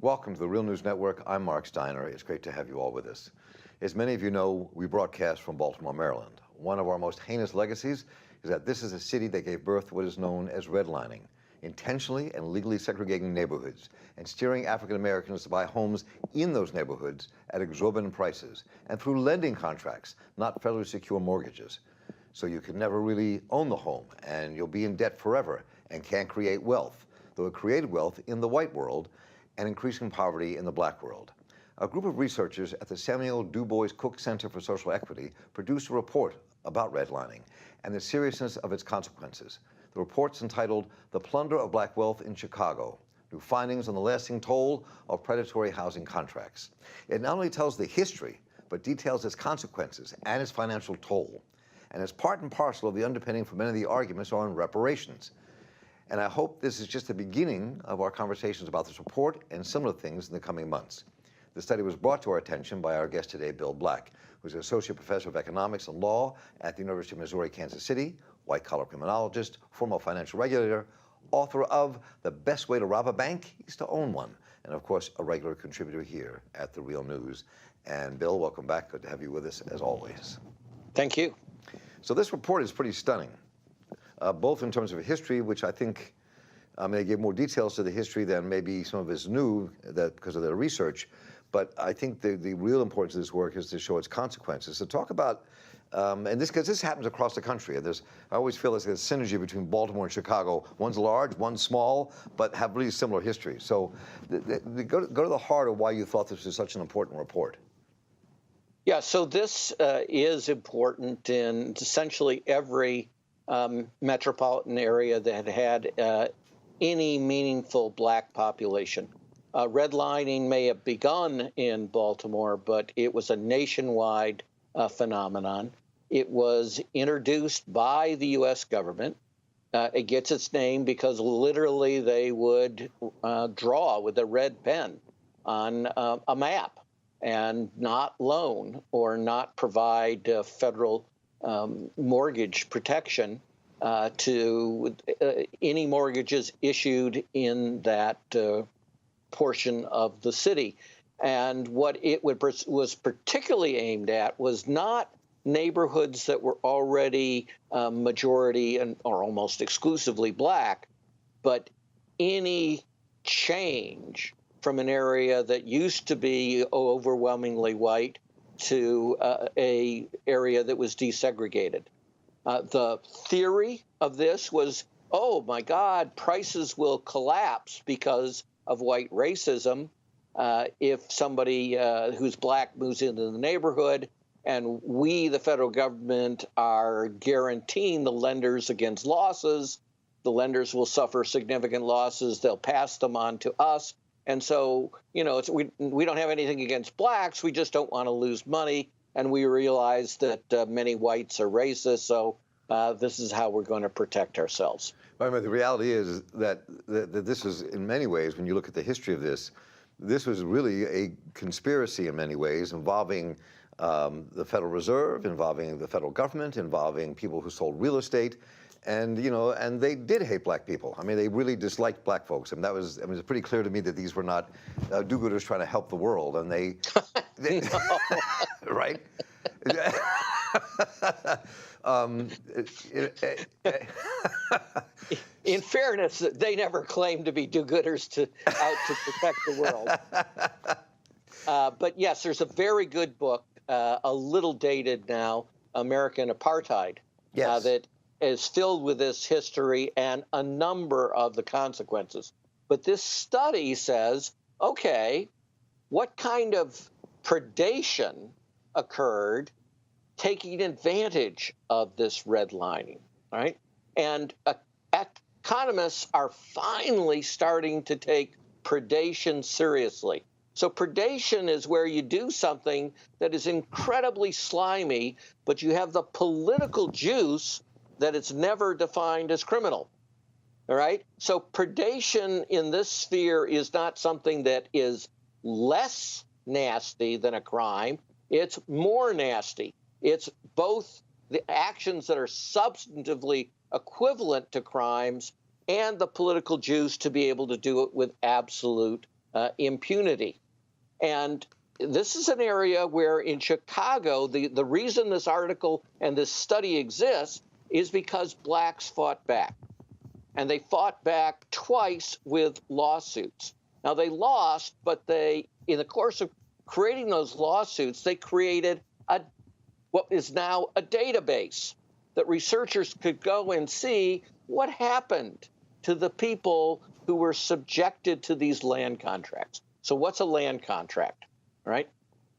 Welcome to the Real News Network. I'm Mark Steiner. It's great to have you all with us. As many of you know, we broadcast from Baltimore, Maryland. One of our most heinous legacies is that this is a city that gave birth to what is known as redlining, intentionally and legally segregating neighborhoods and steering African Americans to buy homes in those neighborhoods at exorbitant prices and through lending contracts, not federally secure mortgages. So you can never really own the home and you'll be in debt forever and can't create wealth, though it created wealth in the white world and increasing poverty in the black world. A group of researchers at the Samuel Du Bois Cook Center for Social Equity produced a report about redlining and the seriousness of its consequences. The report's entitled The Plunder of Black Wealth in Chicago, New Findings on the Lasting Toll of Predatory Housing Contracts. It not only tells the history, but details its consequences and its financial toll. And it's part and parcel of the underpinning for many of the arguments on reparations. And I hope this is just the beginning of our conversations about this report and similar things in the coming months. The study was brought to our attention by our guest today, Bill Black, who's an associate professor of economics and law at the University of Missouri, Kansas City, white-collar criminologist, former financial regulator, author of The Best Way to Rob a Bank is to Own One, and of course, a regular contributor here at The Real News. And Bill, welcome back. Good to have you with us as always. Thank you. So this report is pretty stunning. Both in terms of history, which I think they give more details to the history than maybe some of us knew that because of their research. But I think the real importance of this work is to show its consequences. So talk about, and this, because this happens across the country. And I always feel there's a synergy between Baltimore and Chicago. One's large, one's small, but have really similar histories. So go to the heart of why you thought this was such an important report. Yeah, so this is important in essentially every metropolitan area that had any meaningful black population. Redlining may have begun in Baltimore, but it was a nationwide phenomenon. It was introduced by the U.S. government. It gets its name because literally they would draw with a red pen on a map and not loan or not provide federal mortgage protection to any mortgages issued in that portion of the city. And what it was particularly aimed at was not neighborhoods that were already majority or almost exclusively black, but any change from an area that used to be overwhelmingly white to a area that was desegregated. The theory of this was, oh my God, prices will collapse because of white racism if somebody who's black moves into the neighborhood, and we, the federal government, are guaranteeing the lenders against losses. The lenders will suffer significant losses. They'll pass them on to us. And so, you know, we don't have anything against blacks. We just don't want to lose money. And we realize that many whites are racist. So this is how we're going to protect ourselves. I mean, the reality is that this is, in many ways, when you look at the history of this was really a conspiracy in many ways involving the Federal Reserve, involving the federal government, involving people who sold real estate. And, you know, and they did hate black people. I mean, they really disliked black folks. And it's pretty clear to me that these were not do-gooders trying to help the world. And they right? In fairness, they never claimed to be do-gooders out to protect the world. But yes, there's a very good book, a little dated now, American Apartheid, yes. That is filled with this history and a number of the consequences. But this study says, okay, what kind of predation occurred taking advantage of this redlining, right? And economists are finally starting to take predation seriously. So predation is where you do something that is incredibly slimy, but you have the political juice that it's never defined as criminal, all right? So predation in this sphere is not something that is less nasty than a crime. It's more nasty. It's both the actions that are substantively equivalent to crimes and the political juice to be able to do it with absolute impunity. And this is an area where in Chicago, the reason this article and this study exists is because blacks fought back. And they fought back twice with lawsuits. Now, they lost, but they, in the course of creating those lawsuits, they created what is now a database that researchers could go and see what happened to the people who were subjected to these land contracts. So what's a land contract, right?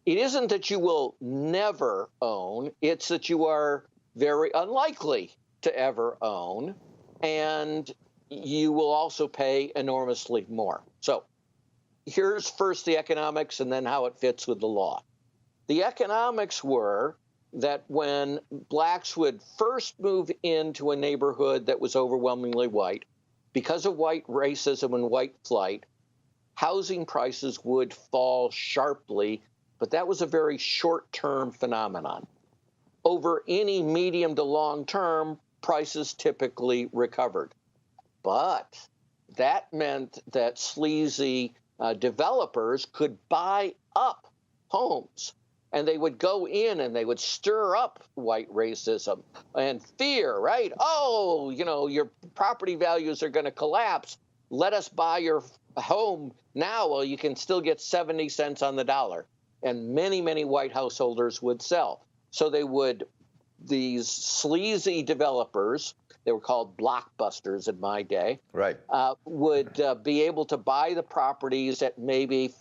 It isn't that you will never own, it's that you are very unlikely to ever own, and you will also pay enormously more. So here's first the economics and then how it fits with the law. The economics were that when blacks would first move into a neighborhood that was overwhelmingly white, because of white racism and white flight, housing prices would fall sharply, but that was a very short-term phenomenon. Over any medium to long term, prices typically recovered. But that meant that sleazy developers could buy up homes, and they would go in and they would stir up white racism and fear, right? Oh, you know, your property values are going to collapse. Let us buy your home now while you can still get 70 cents on the dollar. And many, many white householders would sell. So these sleazy developers, they were called blockbusters in my day, right, would be able to buy the properties at maybe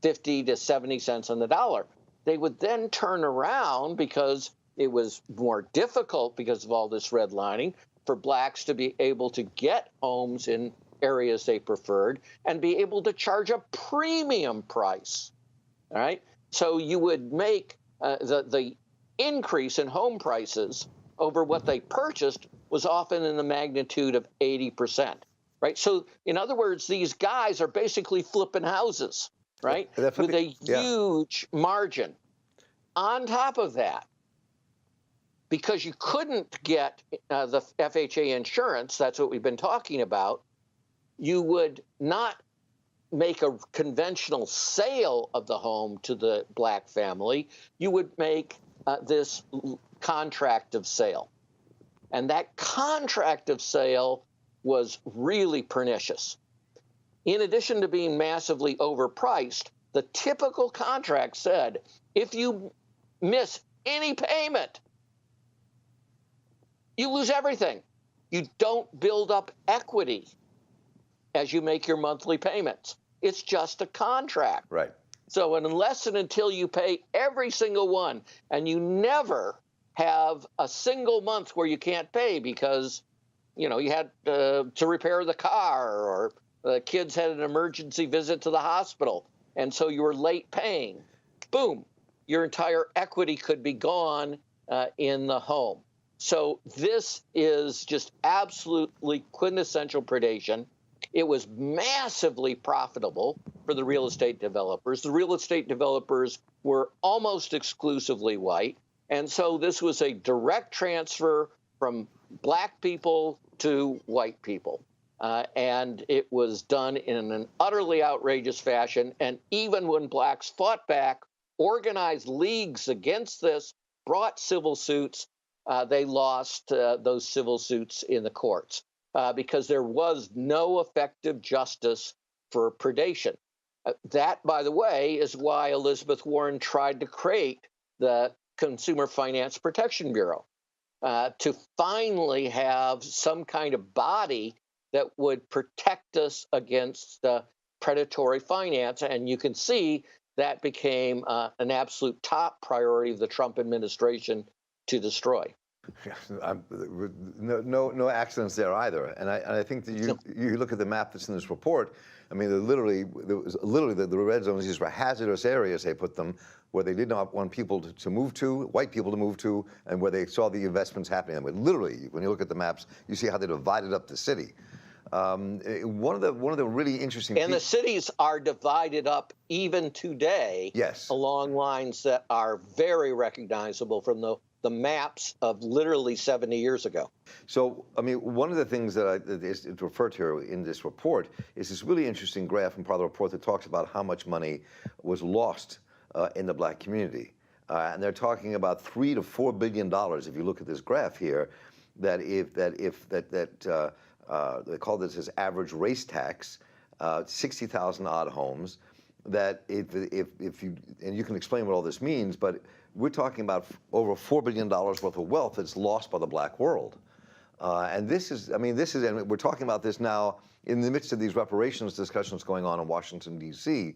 50 to 70 cents on the dollar. They would then turn around, because it was more difficult because of all this redlining, for blacks to be able to get homes in areas they preferred and be able to charge a premium price. All right. So you would make the increase in home prices over what they purchased was often in the magnitude of 80%. Right. So in other words, these guys are basically flipping houses, right, with a huge margin. On top of that, because you couldn't get the FHA insurance, that's what we've been talking about, you would not make a conventional sale of the home to the black family. You would make this contract of sale. And that contract of sale was really pernicious. In addition to being massively overpriced, the typical contract said, if you miss any payment, you lose everything. You don't build up equity as you make your monthly payments. It's just a contract. Right. So unless and until you pay every single one, and you never have a single month where you can't pay because, you know, you had to repair the car, or the kids had an emergency visit to the hospital, and so you were late paying, boom, your entire equity could be gone in the home. So this is just absolutely quintessential predation. It was massively profitable for the real estate developers. The real estate developers were almost exclusively white. And so this was a direct transfer from black people to white people. And it was done in an utterly outrageous fashion. And even when blacks fought back, organized leagues against this, brought civil suits, they lost those civil suits in the courts. Because there was no effective justice for predation. That, by the way, is why Elizabeth Warren tried to create the Consumer Finance Protection Bureau, to finally have some kind of body that would protect us against predatory finance. And you can see that became an absolute top priority of the Trump administration to destroy. No accidents there either, and I think that you look at the map that's in this report. I mean, the red zones. These were hazardous areas. They put them where they did not want people to move to, white people to move to, and where they saw the investments happening. But literally, when you look at the maps, you see how they divided up the city. One of the really interesting and the cities are divided up even today, yes, along lines that are very recognizable from the the maps of literally 70 years ago. So, I mean, one of the things that is referred to in this report is this really interesting graph in part of the report that talks about how much money was lost in the black community. And they're talking about $3 to $4 billion. If you look at this graph here, they call this as average race tax, 60,000 odd homes. That if you, and you can explain what all this means, but we're talking about over $4 billion worth of wealth that's lost by the black world. And this is, I mean, and we're talking about this now in the midst of these reparations discussions going on in Washington, D.C.,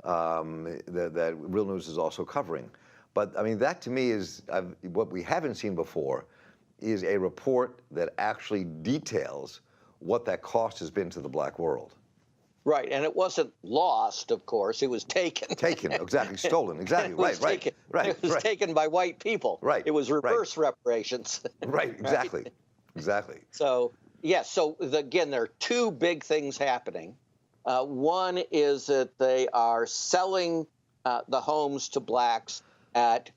that Real News is also covering. But I mean, that to me is, what we haven't seen before is a report that actually details what that cost has been to the black world. Right, and it wasn't lost, of course. It was taken. Taken, exactly, stolen, exactly, right. It was taken by white people. Right. It was reverse reparations. Right, exactly, exactly. So, yes, so again, there are two big things happening. One is that they are selling the homes to blacks at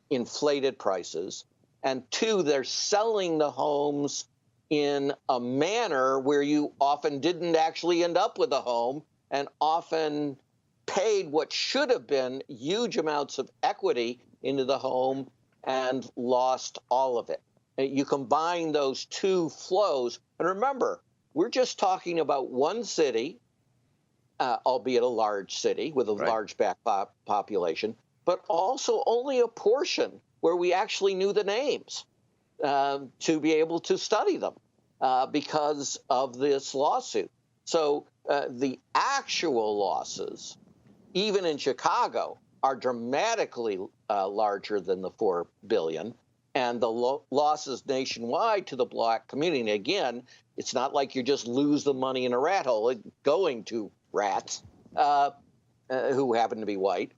inflated prices. And two, they're selling the homes in a manner where you often didn't actually end up with a home and often paid what should have been huge amounts of equity into the home and lost all of it. You combine those two flows, and remember, we're just talking about one city, albeit a large city with a large black population, but also only a portion where we actually knew the names to be able to study them because of this lawsuit. So the actual losses, even in Chicago, are dramatically larger than the $4 billion. And the losses nationwide to the black community, and again, it's not like you just lose the money in a rat hole. It's going to rats who happen to be white,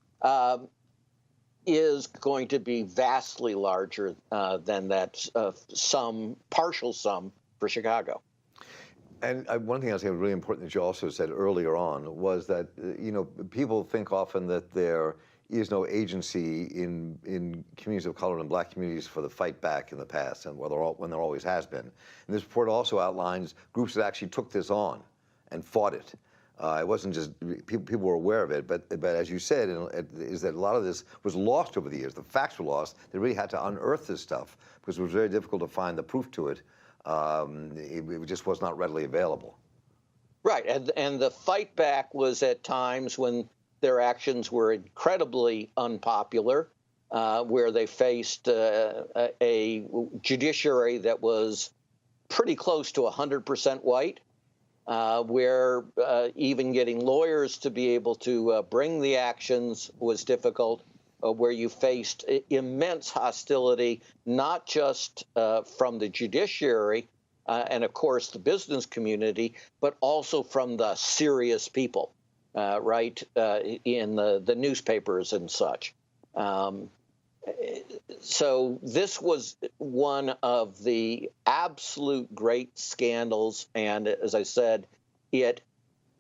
is going to be vastly larger than that partial sum for Chicago. And one thing I was saying really important that you also said earlier on was that, you know, people think often that there is no agency in communities of color and black communities for the fight back in the past, and when there always has been. And this report also outlines groups that actually took this on and fought it. It wasn't just people were aware of it, but as you said, is that a lot of this was lost over the years. The facts were lost. They really had to unearth this stuff because it was very difficult to find the proof to it. It just was not readily available. Right, and the fight back was at times when their actions were incredibly unpopular, where they faced a judiciary that was pretty close to 100% white, where even getting lawyers to be able to bring the actions was difficult, where you faced immense hostility, not just from the judiciary and, of course, the business community, but also from the serious people, in the newspapers and such. So this was one of the absolute great scandals, and as I said, it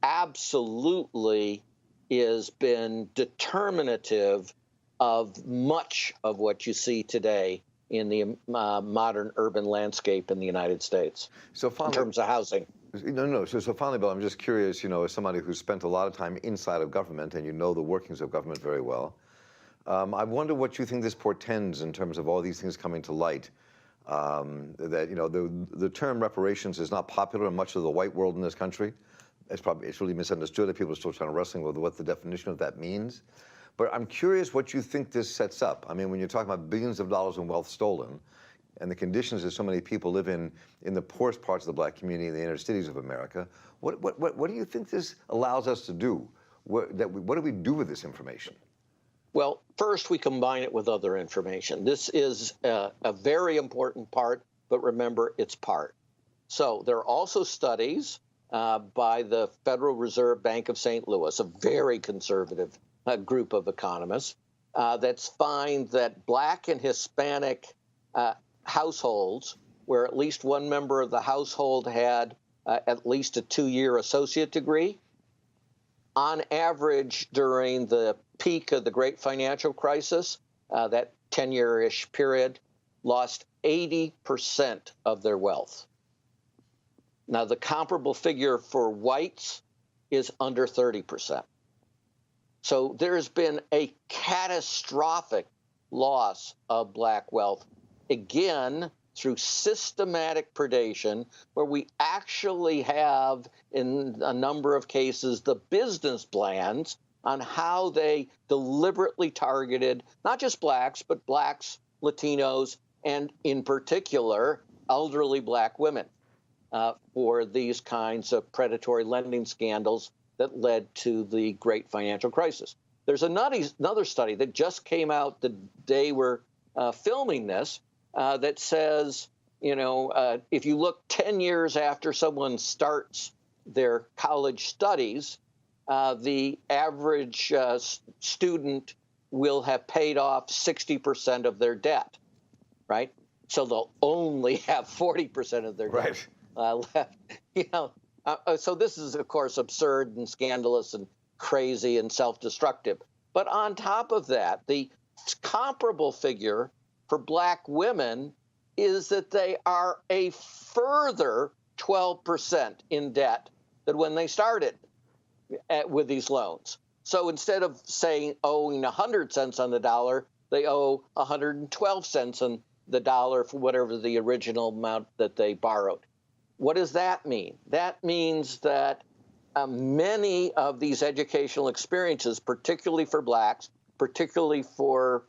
absolutely has been determinative of much of what you see today in the modern urban landscape in the United States, so finally, in terms of housing. No. So finally, Bill, I'm just curious, you know, as somebody who's spent a lot of time inside of government and you know the workings of government very well, I wonder what you think this portends in terms of all these things coming to light. That, you know, the term reparations is not popular in much of the white world in this country. It's really misunderstood. People are still trying to wrestle with what the definition of that means. But I'm curious what you think this sets up. I mean, when you're talking about billions of dollars in wealth stolen and the conditions that so many people live in the poorest parts of the black community in the inner cities of America, what do you think this allows us to do? What do we do with this information? Well, first, we combine it with other information. This is a very important part, but remember, it's part. So there are also studies by the Federal Reserve Bank of St. Louis, a very conservative group of economists, that find that black and Hispanic households, where at least one member of the household had at least a 2-year associate degree, on average during the peak of the great financial crisis, that 10-year-ish period, lost 80% of their wealth. Now, the comparable figure for whites is under 30%. So there has been a catastrophic loss of black wealth, again, through systematic predation, where we actually have, in a number of cases, the business plans on how they deliberately targeted not just blacks, but blacks, Latinos, and in particular, elderly black women for these kinds of predatory lending scandals that led to the great financial crisis. There's another study that just came out the day we're filming this that says, if you look 10 years after someone starts their college studies, the average student will have paid off 60% of their debt, right? So they'll only have 40% of their debt left. So this is, of course, absurd and scandalous and crazy and self-destructive. But on top of that, the comparable figure for black women is that they are a further 12% in debt than when they started with these loans. So instead of owing 100 cents on the dollar, they owe 112 cents on the dollar for whatever the original amount that they borrowed. What does that mean? That means that many of these educational experiences, particularly for blacks, particularly for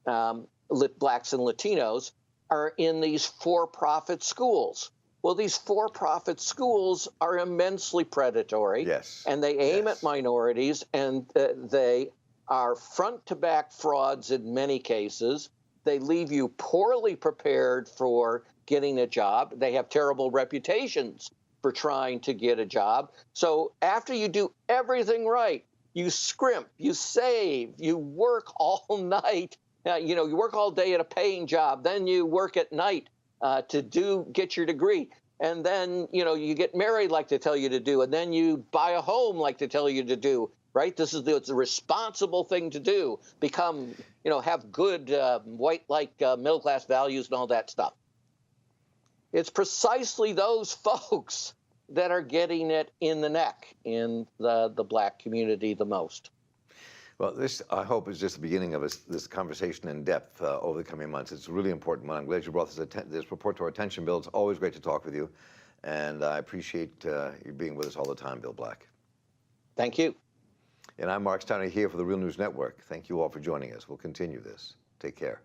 blacks and Latinos, are in these for-profit schools. Well, these for-profit schools are immensely predatory, and they aim at minorities, and they are front-to-back frauds in many cases. They leave you poorly prepared for getting a job. They have terrible reputations for trying to get a job. So after you do everything right, you scrimp, you save, you work all night. You work all day at a paying job, then you work at night to get your degree. And then, you get married like they tell you to do, and then you buy a home like they tell you to do, right? This is the responsible thing to do, become, have good white-like middle-class values and all that stuff. It's precisely those folks that are getting it in the neck in the black community the most. Well, this, I hope, is just the beginning of this conversation in depth over the coming months. It's a really important one. I'm glad you brought this report to our attention, Bill. It's always great to talk with you, and I appreciate you being with us all the time, Bill Black. Thank you. And I'm Mark Steiner here for the Real News Network. Thank you all for joining us. We'll continue this. Take care.